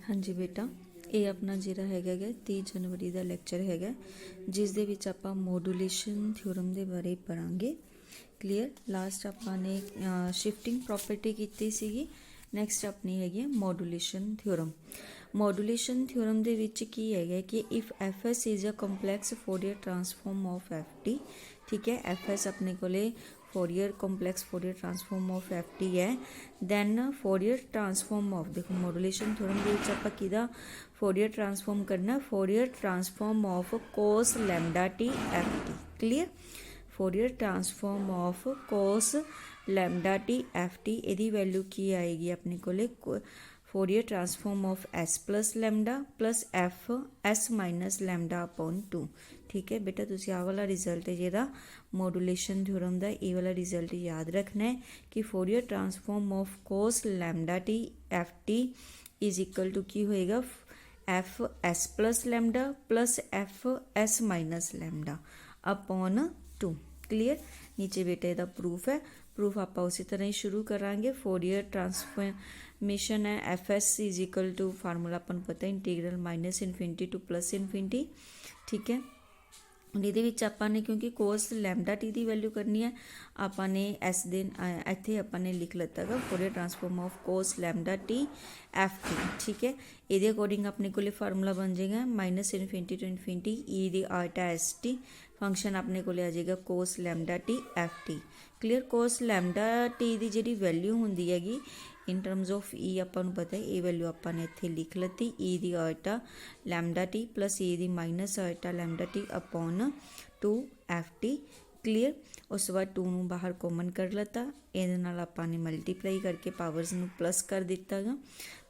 हाँ जी बेटा, ये अपना जिहड़ा हैगा 30 जनवरी का लैक्चर हैगा जिस दे विच आपां मॉड्यूलेशन थ्योरम के बारे पढ़ांगे। क्लीयर। लास्ट आपाने शिफ्टिंग प्रॉपर्टी कीती सीगी। नैक्सट अपनी हैगी मॉड्यूलेशन थ्योरम। मॉड्यूलेशन थ्योरम दे विच की हैगा कि if F S is a complex Fourier transform of F T. ठीक है, एफ एस अपने कोले Fourier complex Fourier transform of F T है। दैन फोरियर ट्रांसफॉर्म ऑफ, देखो मॉड्यूलेशन थ्योरम दे विच आपां किहदा फोरियर ट्रांसफॉर्म करना, Fourier transform of cos lambda T F T. Clear. Fourier transform of cos lambda T F T, इहदी value की आएगी अपने कोले Fourier transform of S plus lambda plus F S minus lambda upon 2। ठीक है बेटा, तुसी आ वाला रिजल्ट है जिहड़ा मॉड्यूलेशन थ्योरम दा, ये वाला रिजल्ट याद रखना है कि Fourier transform of cos lambda T F T is equal to की होएगा F S plus lambda plus F S minus lambda upon 2। Clear. नीचे बेटे का प्रूफ है, प्रूफ आप उसी तरह ही शुरू करांगे। फोरियर ट्रांसफॉर्मेशन है F S is equal to formula अपन पता integral minus infinity to plus infinity. ठीक है, ये आपने क्योंकि कोस लैम्डा टी की वैल्यू करनी है, आपने एस दिन इतने आपने लिख लेता है Fourier transform of cos lambda T F T. ठीक है, ये अकॉर्डिंग अपने को फार्मूला बन जाएगा minus infinity to infinity E दी आटा एस टी फंक्शन अपने को आ जाएगा cos lambda T F T. Clear. Cos lambda T की जी वैल्यू होंगी हैगी इन टर्म्स ऑफ ई, अपन पता है ये वैल्यू आपने इतने लिख ली ई दी आटा लैम्डा टी प्लस ई दी माइनस आटा lambda T upon 2 F T. Clear. उस बाद 2 नूं बाहर कॉमन कर लेता, ये आपने मल्टीप्लाई करके पावर्स नूं प्लस कर दिता गा।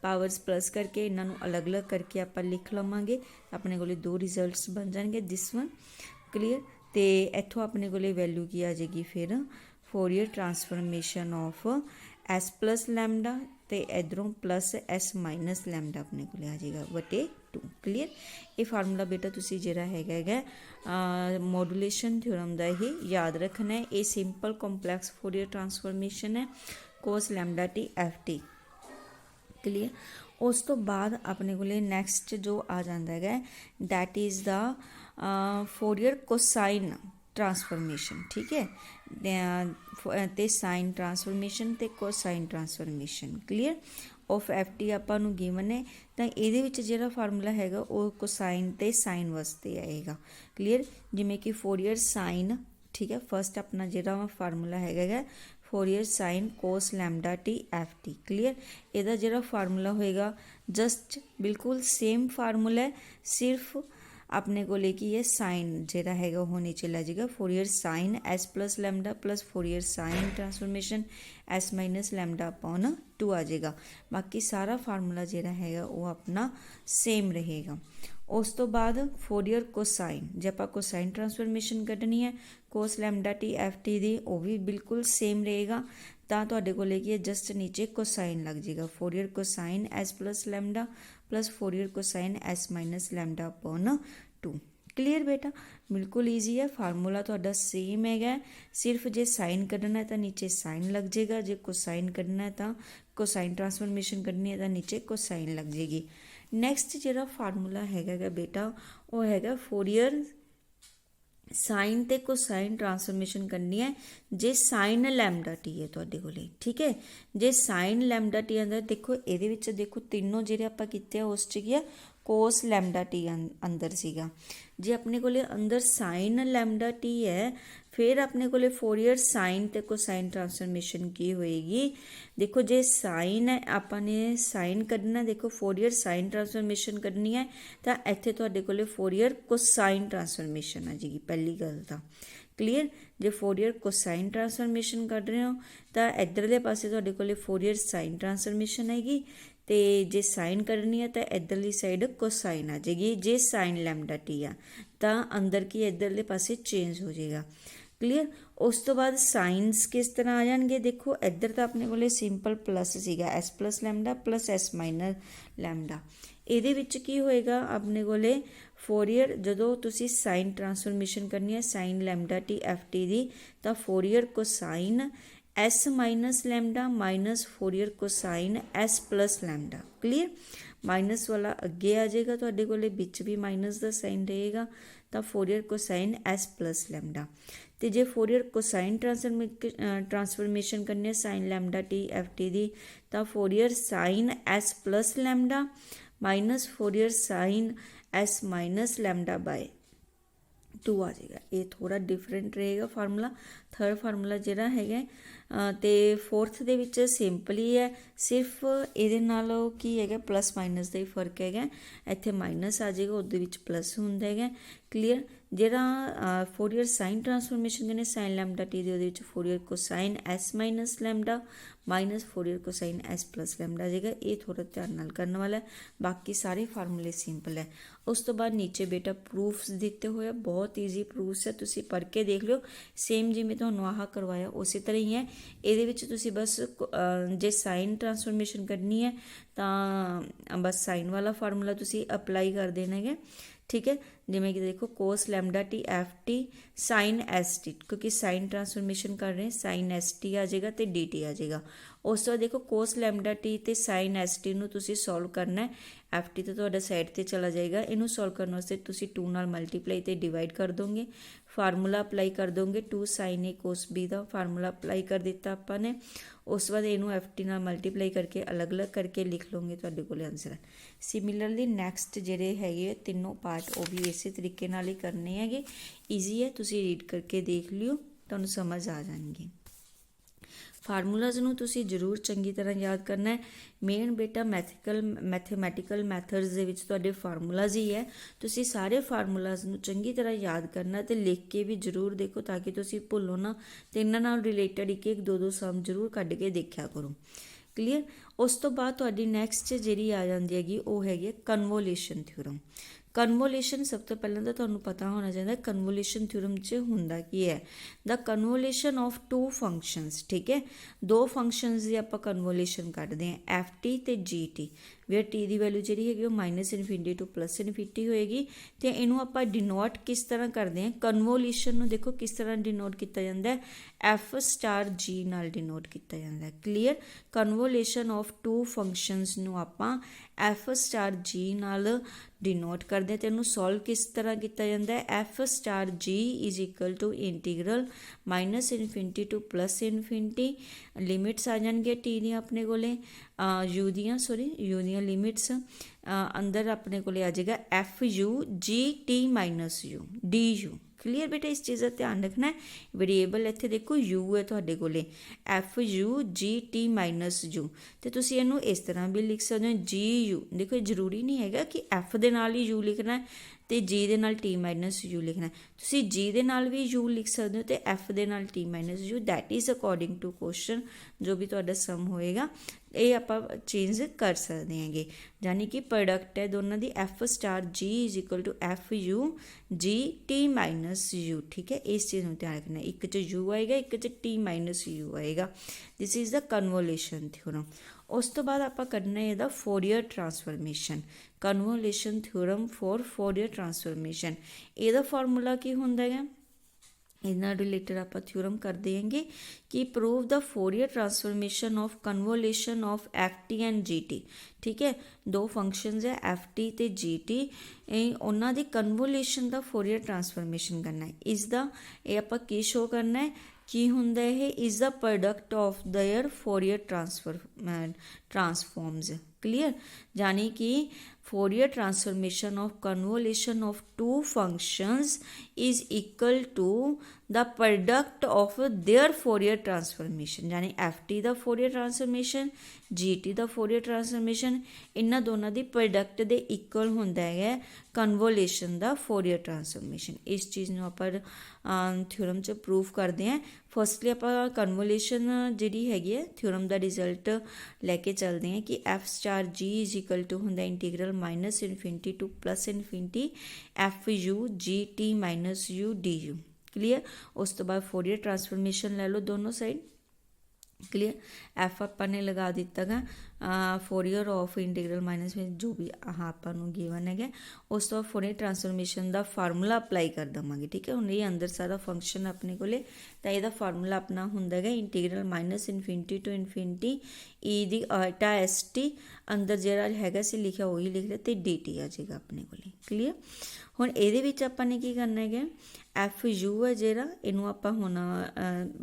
पावर्स प्लस करके इन्हों अलग अलग करके आप लिख लवांगे, अपने को 2 रिजल्ट्स बन जाएंगे दिस वन। क्लीयर। तो इतों अपने को वैल्यू की आ जाएगी फिर Fourier transformation of S plus lambda तो इधरों प्लस एस माइनस लैम्डा अपने को आ जाएगा बटे 2। क्लीयर। ये फार्मूला बेटा तुसी जिहड़ा हैगा मॉड्यूलेशन थ्योरम दा ही याद रखना है। ये सिंपल कंपलैक्स फोरियर ट्रांसफॉर्मेशन है cos lambda T F T. Clear. उस तो बाद अपने को नैक्सट जो आ जाता है that is the Fourier cosine transformation. ठीक है, ते साइन ट्रांसफॉर्मेशन ते cosine transformation. Clear. Of F T आपां नूं गिवन है तो ये जो फार्मूला हैगा वो कोसाइन ते साइन वास्ते आएगा। क्लीयर। जिमें कि फोरियर साइन, ठीक है, फर्स्ट अपना जो फार्मूला हैगा Fourier sine cos lambda T F T. Clear. ਇਹਦਾ ਜਿਹੜਾ फार्मूला होएगा जस्ट बिल्कुल सेम फार्मूला है, सिर्फ अपने को लेके ये साइन जेड़ा हैगा वो नीचे ला जाएगा Fourier sine S plus lambda plus Fourier sine transformation S minus lambda upon 2 आ जाएगा। बाकी सारा फार्मूला जेड़ा हैगा वो अपना सेम रहेगा। उस तो बाद फोरियर कोसाइन, जो आप कोसाइन ट्रांसफॉर्मेशन कढ़नी है cos lambda T F T दी, वो भी बिल्कुल सेम रहेगा। तो तुहाडे को लेके जस्ट नीचे कोसाइन लग जाएगा Fourier cosine S plus lambda plus Fourier cosine S minus lambda upon 2। Clear बेटा, बिल्कुल ईजी है, फार्मूला तुहाडा सेम है। सिर्फ जे साइन कढ़ना है तो नीचे साइन लग जाएगा, जे कोसाइन कढ़ना है तो कोसाइन ट्रांसफॉर्मेशन करनी है तो नीचे कोसाइन लग जाएगी। नैक्सट जो फार्मूला हैगा बेटा वो हैगा फोरियर साइन ते कोसाइन ट्रांसफॉर्मेशन करनी है जे साइन लैम्डा टी है तुहाडे कोले। ठीक है, जे साइन लैम्डा टी अंदर देखो ये देखो तीनों जो आप किए उस च कोस लैम्डा टी अंदर सीगा। जे अपने को अंदर साइन लैम्डा टी है फिर अपने को फोरियर साइन ते कोसाइन ट्रांसफॉर्मेशन की होएगी। देखो जे साइन है आपने साइन कढ़ना, देखो फोरियर साइन ट्रांसफॉर्मेशन करनी है तो इत्थे तुहाडे कोले फोरियर कोसाइन ट्रांसफॉर्मेशन आ जाएगी पहली गल तो। क्लीयर। जे फोरियर कोसाइन ट्रांसफॉर्मेशन कढ़ रहे हो तो इधरले पासे तुहाडे कोले फोरियर साइन ट्रांसफॉर्मेशन आएगी, तो जे साइन करनी है तो इधरली साइड कोसाइन आ जाएगी। जे साइन लैम्डा टी आ तो अंदर की इधरले पासे चेंज हो जाएगा। क्लीयर। उस तो बाद साइनस किस तरह आ जाएंगे, देखो इधर तो अपने को सिंपल प्लस सीगा S plus lambda plus S minus lambda. ਇਹਦੇ ਵਿੱਚ ਕੀ ਹੋਏਗਾ ਆਪਣੇ ਕੋਲੇ फोरियर जो तुसी साइन ट्रांसफॉर्मेशन करनी है sine lambda T F T दी तो Fourier cosine S minus lambda minus Fourier cosine S plus lambda. Clear, minus वाला अगे आ जाएगा तुहाडे कोले, विच भी माइनस का साइन रहेगा, तो Fourier cosine S plus lambda. तो जे फोरियर कोसाइन ट्रांसफॉर्मेशन करनी है sine lambda T F T दी, तो Fourier sine S plus lambda minus Fourier sine S minus lambda by 2 आ जाएगा। ये थोड़ा डिफरेंट रहेगा फार्मूला। थर्ड फार्मूला जिहड़ा हैगा तो फोर्थ दे विच सिंपल ही है, सिर्फ ये नालों की है प्लस माइनस का ही फर्क है। इत्थे माइनस आ जाएगा, उहदे विच प्लस हुंदा है। क्लीयर, जिहड़ा फोरियर साइन ट्रांसफॉर्मेशन करने साइन लैमडा टी दे, उहदे विच Fourier cosine S minus lambda minus Fourier cosine S plus lambda आ जाएगा। ये थोड़ा ध्यान नाल करने वाला है, बाकी सारे फार्मूले सिंपल है। उस तो बाद नीचे बेटा प्रूफ्स दिते हुए, बहुत ईजी प्रूफ्स है, तुसीं पढ़ के देख लियो। सेम जिवें तुहानूं आह करवाया उसी तरह ही है। ये तुसी बस जे साइन ट्रांसफॉर्मेशन करनी है तो बस साइन वाला फार्मूला तुसी अप्लाई कर देना है। ठीक है, जिमें कि देखो cos lambda T F T sine S T, क्योंकि साइन ट्रांसफॉर्मेशन कर रहे हैं, साइन एस टी आ जाएगा तो डी टी आ जाएगा। उस तो बाद देखो कोस लैमडा टी तो साइन एस टी नूं तुसी सॉल्व करना है। एफ टी तो तुहाडा साइड ते चला जाएगा, इनू सॉल्व करने वास्ते तुसी 2 नाल मल्टीप्लाई ते डिवाइड कर दोगे, फार्मूला अप्लाई कर दोगे 2 साइन ए कोस बी का फार्मूला अप्लाई कर दिता आपां ने। उस बाद इनू एफ टी नाल मल्टीप्लाई करके अलग अलग करके लिख लोगे, तुहाडे कोल आंसर है। सिमिलरली नैक्सट जिहड़े हैगे तीनों पार्ट वो भी इस तरीके नाल ही करने हैगे। ईजी है, तुसी रीड करके देख लियो, तुहानूं समझ आ जाएंगे। फार्मूलाज नूं तुसी जरूर चंगी तरह याद करना है। मेन बेटा मैथेमैटिकल मैथड्स दे विच तुहाडे फार्मूलाज ही है, तुसी सारे फार्मूलाज नूं चंगी तरह याद करना ते लिख के भी जरूर देखो, ताकि तुसी भुल्लो ना, ते इन्हां नाल रिलेटेड एक एक दो सम जरूर कढ के देखिया करो। क्लीयर, उस तो बाद तुहाडी नैक्सट जिहड़ी आ जांदी हैगी वो हैगी कन्वोल्यूशन थ्योरम। कन्वोल्यूशन सब तो पहले तो तुहानूं पता होना चाहिए कन्वोल्यूशन थ्योरम च हुंदा की है, द कन्वोल्यूशन ऑफ 2 फंक्शनस। ठीक है, 2 फंक्शनस की आपां कन्वोल्यूशन कढदे हैं, एफ टी ते जी टी, वे टी की वैल्यू जी है minus infinity to plus infinity होएगी। तो इनू आप डिनोट किस तरह करते हैं, कन्वोल्यूशन नूं देखो किस तरह डिनोट किया जाता है, एफ स्टार जी नाल डिनोट किया जाता है। क्लीयर, कन्वोल्यूशन ऑफ 2 फंक्शनस नूं आपां एफ स्टार जी नाल डिनोट करते हैं। तो इनू सॉल्व किस तरह किया जाता है, F star G is equal to integral minus infinity to plus infinity, limits आ जाएंगे टी दी अपने कोले, यू दियाँ सॉरी यू दियाँ लिमिट्स, अंदर अपने कोले आ जाएगा F U G T minus U D U. Clear बेटा, इस चीज़ का ध्यान रखना है। वेरीएबल इत्थे देखो यू है तुहाडे कोले, F U G T minus you, तो तुसीं इहनूं इस तरह भी लिख सकते हो जी यू। देखो जरूरी नहीं है कि एफ दे नाल ही यू लिखना है तो जी दे नाल टी माइनस यू लिखना है, तुसीं जी दे नाल भी यू लिख सकते हो तो एफ दे नाल T minus U, that is according to question जो भी तुहाडा सम होएगा ये आपां चेंज कर सकते हैं। यानी कि प्रोडक्ट है दोनों की, F star G is equal to F U G T minus U. ठीक है, इस चीज़ में ध्यान रखना है, एक च यू आएगा एक च टी माइनस यू आएगा। This is the convolution theorem. उस तो बाद आप करना है ਇਹਦਾ Fourier transformation, convolution theorem for Fourier transformation. ਇਹਦਾ फार्मूला की होंदा है, इन्ना रिलेटेड आप थ्योरम कर देंगे कि prove the Fourier transformation of convolution of F T and G T. ठीक है, 2 फंक्शनस है एफ टी ते जी टी, उन्हों की कन्वोल्यूशन का फोरियर ट्रांसफॉर्मेशन करना है। इसका ये आप की शो करना है की होंदा है, is the product of their Fourier transforms. Clear, यानी कि Fourier transformation of convolution of 2 functions is equal to the product of their Fourier transformation, यानी एफ टी का फोरियर ट्रांसफॉर्मेशन जी टी का फोरियर ट्रांसफॉर्मेशन, इन्हों दोनों की product के equal होंदा है कन्वोल्यूशन का फोरियर ट्रांसफॉर्मेशन। इस चीज़ में आप थ्योरम च प्रूव करते हैं। फर्स्टली आप कन्वोल्यूशन जी हैगी है थ्योरम का रिजल्ट लैके चलते हैं कि F star G is equal to होंदा integral minus infinity to plus infinity F U G T minus U D U. Clear, उस तो बाद फोरियर ट्रांसफॉर्मेशन ले लो दोनों साइड, क्लीयर। एफ आपने लगा दिता गा फोरियर ऑफ इंटीग्रल माइनस में जो भी आपको गिवन है उस तो फोरियर ट्रांसफॉर्मेशन का फार्मूला अप्लाई कर देवांगे। ठीक है, हम ये अंदर सारा फंक्शन अपने को तो यदा फार्मूला अपना होंगे integral minus infinity to infinity E दी आटा एस टी अंदर जरा है लिखा वही लिख लिया तो डी टी आ जाएगा अपने को। क्लीयर। हुण ये आपने की करना है एफ यू है जरा इनू आप हुण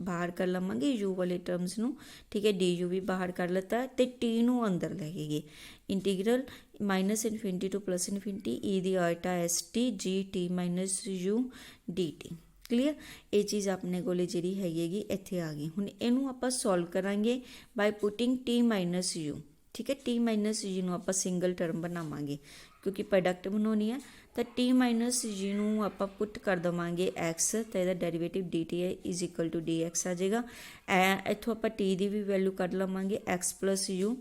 बाहर कर लवांगे यू वाले टर्म्स नू। ठीक है, डी यू भी बाहर कर लेता तो टी नू अंदर लैके गए integral minus infinity to plus infinity E दी आटा S T G T minus U D T. Clear. ये चीज़ अपने को जी हैगी इत्थे आ गई। हुण इनू आप सॉल्व करांगे by putting T minus U. ठीक है, टी माइनस यू नू आप सिंगल टर्म बनावांगे क्योंकि प्रोडक्ट बनानी है तो टी माइनस जी नू आप पुट कर देवांगे एक्स तो यदा डेरीवेटिव डी टी है is equal to D X आ जाएगा। इतों आप टी की भी वैल्यू कढ़ लवांगे एक्स प्लस यू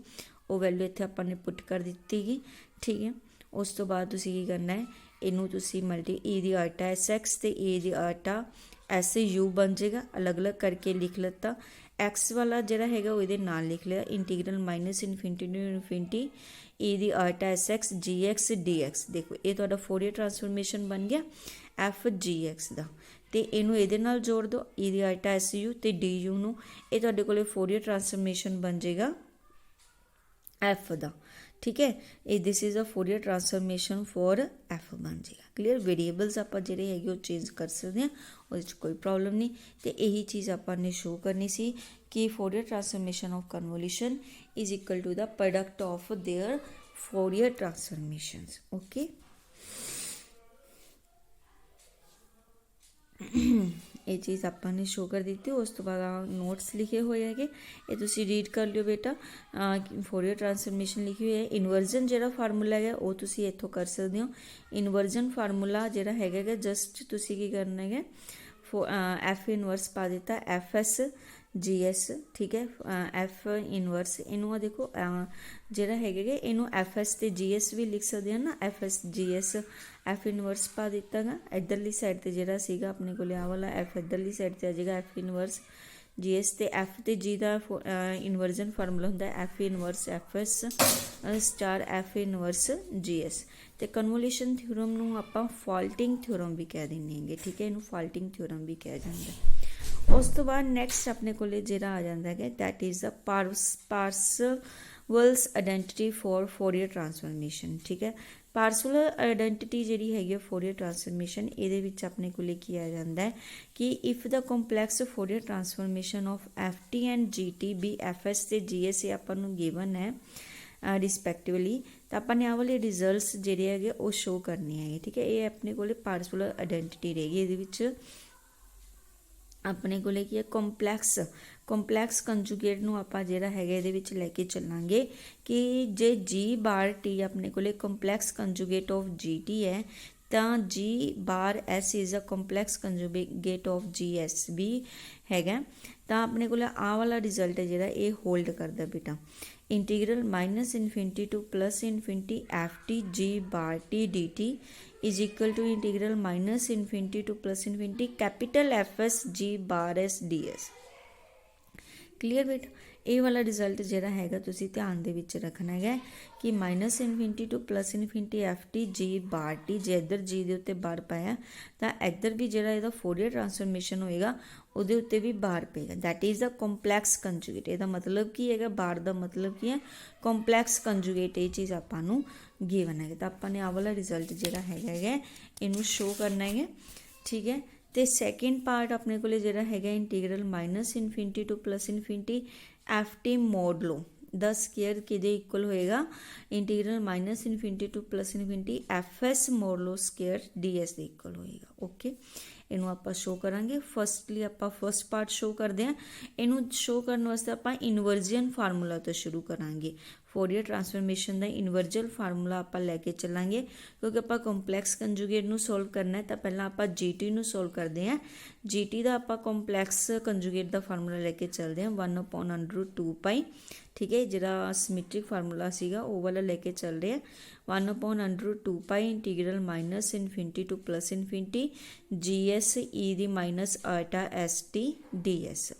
वो वैल्यू इतने आपने पुट कर दी गई। ठीक है, उस तो बाद तुसीं की करना है इनू तुसीं मल्टी ई दी आटा एस एक्स तो ई दी आटा एस यू बन जाएगा अलग अलग करके लिख लेता। एक्स वाला जरा है वो नाल लिख लिया integral minus infinity to infinity E दी आटा S X G X D X. देखो ये तो फोरियर ट्रांसफॉर्मेशन बन गया एफ जी एक्स का तो इनू ये जोड़ दो ई दी आटा एस यू तो डी यू नू ये तुहाडे कोले फोरियर ट्रांसफॉर्मेशन बन जाएगा एफ का। ठीक है, ये this is a Fourier transformation for F बन जाएगा। क्लीयर। वेरीएबल्स आप जोड़े है चेंज कर सकते हैं वो कोई प्रॉब्लम नहीं। तो यही चीज़ आपने शो करनी सी कि Fourier transformation of convolution is equal to the product of their Fourier transformations. Okay, ये चीज़ आपने शो कर दी थी। उस तो बाद नोट्स लिखे हुए है ये तुसी रीड कर लियो बेटा। फोरियर ट्रांसफॉर्मेशन लिखी हुई है इनवर्जन जरा फार्मूला है वो तुसी इत्थों कर सकते हो। इनवर्जन फार्मूला जरा है जस्ट तुसी की करना है एफ इनवर्स पा दिता एफ एस जी एस। ठीक है, एफ इनवर्स इनू देखो जरा है इनू एफ एस तो जी एस भी लिख सकते हैं ना F S G S F inverse पा दिता गा। इधरली साइड पर जरा सीगा अपने को आ वाला एफ इधरली साइड पर आ जाएगा एफ इनवर्स जी एस तो एफ तो जी का इनवर्जन फार्मूला होंगे F inverse F S star F inverse G S. तो कन्वोल्यूशन थ्योरम नू आपां फॉल्टिंग थ्योरम भी कह देंगे। ठीक है, इनू फॉल्टिंग थ्योरम भी कहा जाता है। उस तो बाद नैक्सट अपने को जरा आ जाता है that is the Parseval's identity for Fourier transformation. ठीक है, पार्सेवल आइडेंटिटी जी है फोरियर ट्रांसफॉर्मेशन ये अपने को की आ जाता है कि if the complex Fourier transformation of F T and G T be F S से जी एस आपको गिवन है रिस्पैक्टिवली तो अपने आ वाले रिजल्ट्स जोड़े है वो शो करने हैं। ठीक है, ये अपने को पार्सेवल आइडेंटिटी रहेगी ये अपने को की है कॉम्पलैक्स कंजुगेट नू आप जरा है लैके चलांगे कि जे जी बार टी अपने को complex conjugate of G T है तो G bar S is a complex conjugate of G S भी है तो अपने को आ वाला रिजल्ट है जरा ये होल्ड करता बेटा integral minus infinity to plus infinity F T G bar T D T is equal to integral minus infinity to plus infinity capital F S G bar S D S. Clear बेटा, ये वाला result जरा है तुसी ध्यान दे विच रखना है कि minus infinity to plus infinity F T G bar T जे इधर जी के उत्ते बार पाया तो इधर भी जरा यदा फोरियर ट्रांसफॉर्मेशन होएगा उहदे उत्ते भी बार पेगा that is the complex conjugate. इसका मतलब की है बार का मतलब की है कॉम्पलैक्स कंजुगेट। ये चीज़ आपानू गिवन है तो आपने आ वाला रिजल्ट जरा है इनू शो करना है। ठीक है, तो सैकेंड पार्ट अपने को जरा है integral minus infinity to plus infinity F T modulo the square कि इक्वल होएगा integral minus infinity to plus infinity F S modulo square D S के इक्वल होएगा। ओके, इनू आप शो करांगे। फर्स्टली आप फर्स्ट पार्ट शो करते हैं। इनू शो करने वास्ते आप इनवर्जन फार्मूला तो शुरू करांगे। फोरियर ट्रांसफॉर्मेशन का इनवर्जन फार्मूला आप लैके चलांगे क्योंकि आप कॉम्पलैक्स कंजुगेट नू सोल्व करना है तो पहला आप जी टी नू सोल्व करते हैं। जी टी का आप कॉम्पलैक्स कंजुगेट का फार्मूला लैके चलते हैं 1/√2π। ठीक है, जरा सिमेट्रिक फार्मूला सीगा वो वाला लैके चल रहे हैं 1/√2π integral minus infinity to plus infinity G S E दी माइनस आटा S T D S.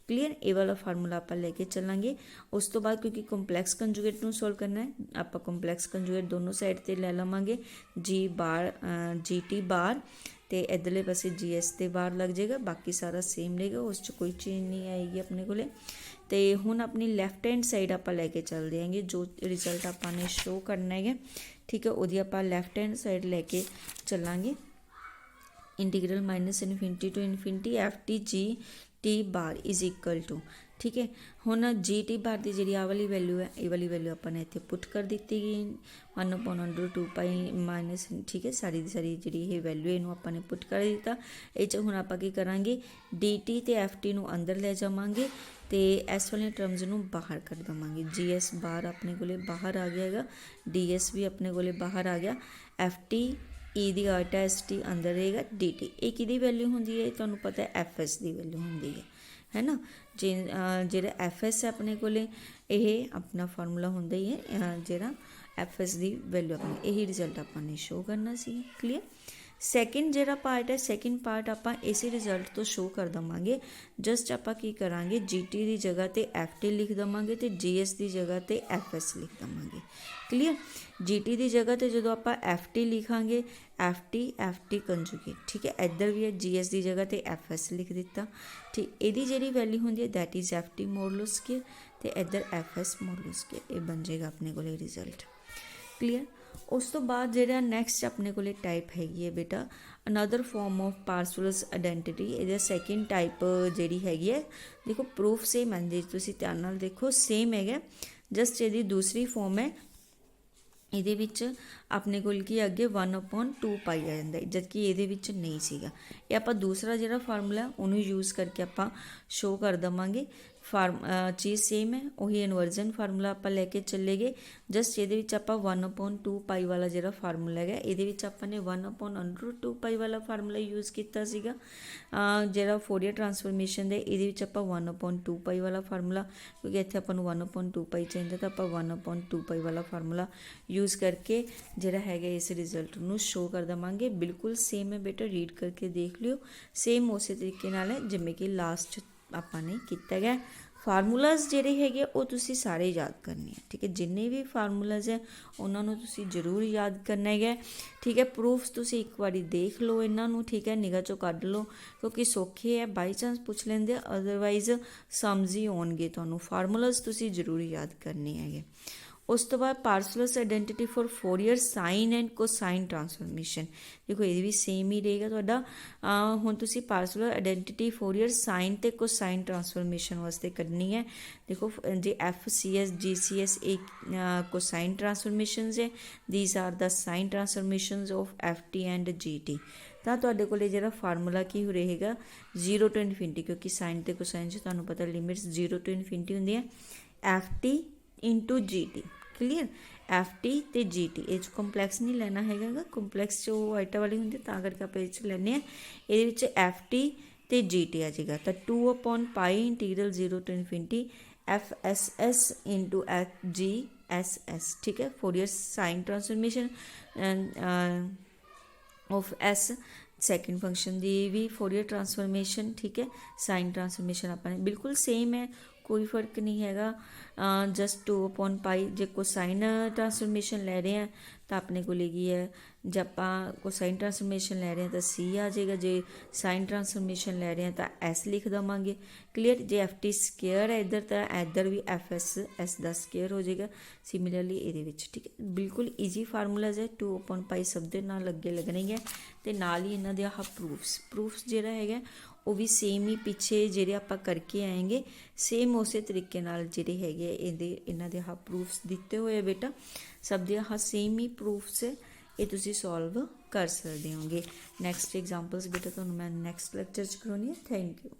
Clear. ये वाला फार्मूला आप लेके चलांगे। उस तो बाद क्योंकि कंपलैक्स कंजुगेट नूं सोल्व करना है, आप कंपलैक्स कंजुगेट दोनों साइड ते लै लवांगे, जी बार जी टी बार तो इधरले पासे जी एस ते बार लग जाएगा, बाकी सारा सेम रहेगा, उस कोई चेंज नहीं आएगी अपने को। तो हुण अपनी लैफ्ट हैंड साइड आप लैके चलते हैं, जो रिजल्ट आपने शो करना है, ठीक है, वो आप लैफ्ट हैंड साइड लैके चलांगे। Integral minus infinity to infinity F T G T bar is equal to, ठीक है। हुण जी टी बार की जी वाली वैल्यू है, ये वाली वैल्यू अपने इतने पुट कर दी गई 1/√2π माइनस, ठीक है, सारी की सारी जी वैल्यू इनू अपने पुट कर दिता। ये हुण आप की करांगे डी टी तो एफ टी अंदर लै जावांगे तो एस वाली टर्म्स नू बाहर कर देवांगे। जी एस बार अपने को बाहर आ गया है, डी एस भी अपने को बाहर आ गया, एफ टी ई दी आटा एस टी अंदर रहेगा, डी टी ये कि वैल्यू होंगी है, तुहानूं पता है एफ एस की वैल्यू होंगी है ना। जो एफ एस है अपने को अपना फार्मूला होंदा ही है, जो एफ एस की वैल्यू अपने यही रिजल्ट अपने शो करना सी। क्लीयर। सैकेंड जो पार्ट है, सैकेंड पार्ट आप इसी रिजल्ट तो शो कर देवांगे। जस्ट आप की करांगे जी टी की जगह पर एफ टी लिख देवांगे तो जी एस की जगह पर एफ एस लिख देवांगे। क्लीयर। जी टी की जगह पर जो आप एफ टी लिखांगे एफ टी कंजुगेट, ठीक है, इधर भी है जी एस की जगह पर एफ एस लिख दिता, ठीक। यदी जी वैल्यू होंगी है that is F T modulo square, तो इधर एफ एस मॉडुलो स्केयर, ये बन जाएगा अपने को रिजल्ट। क्लीयर। उस तो बाद जो नैक्सट अपने को टाइप हैगी है बेटा अनदर फॉर्म ऑफ पार्सुलस आइडेंटिटी। ये सैकेंड टाइप जी हैगी है, देखो प्रूफ सेम है जी, तुसीं ध्यान नाल देखो सेम है, जस्ट ये दूसरी फॉर्म है। ये अपने को अगे 1/2π आ जाता है, जबकि ये नहीं सीगा। ये आप दूसरा जो फार्मूला उन्होंने यूज़ करके आप शो कर देवांगे। चीज़ सेम है, वही इनवर्जन फार्मूला आप लैके चले गए। जस्ट ये आप 1/2π वाला जो फार्मूला है, ये आपने 1/√2π वाला फार्मूला यूज़ किया सीगा। जो फोरियर ट्रांसफॉर्मेशन है ये आप 1/2π वाला फार्मूला, क्योंकि इतने अपन 1/2π चाहिए, तो आप 1/2π वाला फार्मूला यूज़ करके जोड़ा है इस रिजल्ट में शो कर देवांगे। बिल्कुल सेम है बेटा, रीड करके देख लियो, सेम उस तरीके नाल है जिमें कि लास्ट आपने किया गया। फार्मूलाज जोड़े है वो तुसी सारे याद करने हैं, ठीक है, जिन्ने भी फार्मूलाज है उन्होंने तुसी जरूर याद करना है, ठीक है। प्रूफ्स तुसी एक बारी देख लो इन्हों, ठीक है, निगाह चो कढ़ लो, क्योंकि सौखे है, बाई चांस पूछ लेंदे, अदरवाइज समझ ही आउणगे तुहानूं। फार्मूलाज तुसी जरूर याद करने हैं। उस तो बाद Parseval's identity for Fourier sine and cosine transformation, देखो ये भी सेम ही रहेगा तुहाडा। हुण तुसी पार्सुलर आइडेंटिटी फोरियर साइन ते कोसाइन ट्रांसफॉर्मेशन वास्ते कढनी है। देखो जे F C S G C S एक कोसाइन ट्रांसफॉर्मेशन है, these are the sine transformation of F T and G T. तो तुहाडे कोले जिहड़ा फार्मूला की रहेगा 0 to इनफिनिटी, क्योंकि साइन ते कोसाइन च तुहानूं पता लिमिट्स 0 to इनफिनिटी होंदी है, F T into G T. Clear. F T तो जी टी ये कंपलैक्स नहीं लेना है, कंपलैक्स जो आइटा वाली होंगी करके आप ये लैने ये एफ टी तो जी टी आ जाएगा। तो 2/π integral 0 to infinity F S S into F G S S, ठीक है, Fourier sine transformation of S second function की भी फोरियर ट्रांसफॉर्मेशन, ठीक है, साइन ट्रांसफॉर्मेशन अपने बिल्कुल सेम है, कोई फर्क नहीं है। जस्ट 2/π जो कोसाइन ट्रांसफॉर्मेशन ले रहे हैं तो अपने को लेगी है, जब आप कोसाइन ट्रांसफॉर्मेशन ले रहे हैं तो सी आ जाएगा, जो साइन ट्रांसफॉर्मेशन ले रहे हैं तो एस लिख देवांगे। क्लीयर। जो एफ टी स्केयर है इधर, तो इधर भी एफ एस एस का स्केयर हो जाएगा सिमिलरली ये, ठीक है। बिल्कुल ईजी फार्मूलाज है, 2/π सब दे नाल अगे लगने है, तो नाल ही इन्हों के प्रूफ्स जोड़ा है वो भी सेम ही पिछे ਜਿਹੜੇ ਆਪਾਂ करके आएंगे सेम उस तरीके नाल ਜਿਹੜੇ ਹੈਗੇ ਇਹਨਾਂ ਦੇ प्रूफ्स दिते हुए बेटा सब ਦੇ सेम ही प्रूफ्स है, ये तुसी सॉल्व कर सकते होगे। नैक्सट एग्जाम्पल्स बेटा तुहानूं मैं नैक्सट लैक्चर च करवानी है। Thank you.